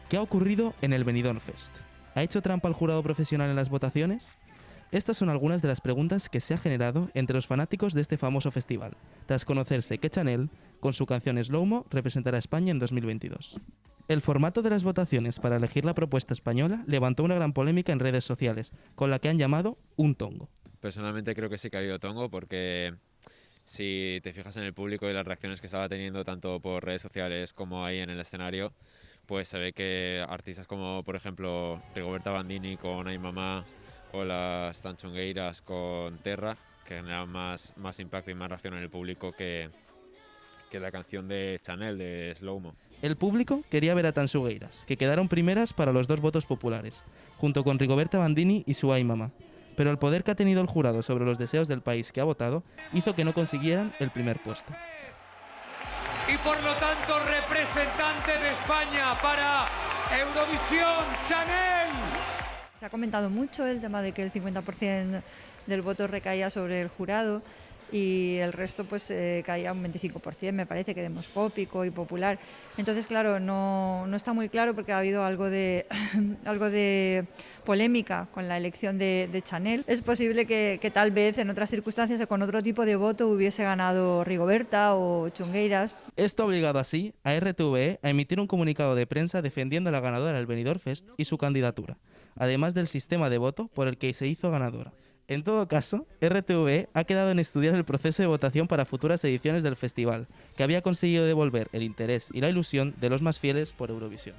¿Qué ha ocurrido en el Benidorm Fest? ¿Ha hecho trampa el jurado profesional en las votaciones? Estas son algunas de las preguntas que se ha generado entre los fanáticos de este famoso festival, tras conocerse que Chanel, con su canción Slow Mo, representará a España en 2022. El formato de las votaciones para elegir la propuesta española levantó una gran polémica en redes sociales, con la que han llamado un tongo. Personalmente creo que sí que ha habido tongo porque si te fijas en el público y las reacciones que estaba teniendo tanto por redes sociales como ahí en el escenario, pues se ve que artistas como por ejemplo Rigoberta Bandini con Ay Mamá o las Tanchongueiras con Terra, que generan más impacto y más reacción en el público que la canción de Chanel, de Slow Mo. El público quería ver a Tansugueiras, que quedaron primeras para los 2 votos populares, junto con Rigoberta Bandini y su Ay Mamá. Pero el poder que ha tenido el jurado sobre los deseos del país que ha votado hizo que no consiguieran el primer puesto. Y por lo tanto representante de España para Eurovisión, Chanel. Se ha comentado mucho el tema de que el 50% del voto recaía sobre el jurado y el resto pues caía un 25%, me parece que demoscópico y popular. Entonces, claro, no está muy claro porque ha habido algo de polémica con la elección de Chanel. Es posible que tal vez en otras circunstancias o con otro tipo de voto hubiese ganado Rigoberta o Chungueiras. Esto ha obligado así a RTVE a emitir un comunicado de prensa defendiendo a la ganadora del Benidorm Fest y su candidatura, además del sistema de voto por el que se hizo ganadora. En todo caso, RTVE ha quedado en estudiar el proceso de votación para futuras ediciones del festival, que había conseguido devolver el interés y la ilusión de los más fieles por Eurovisión.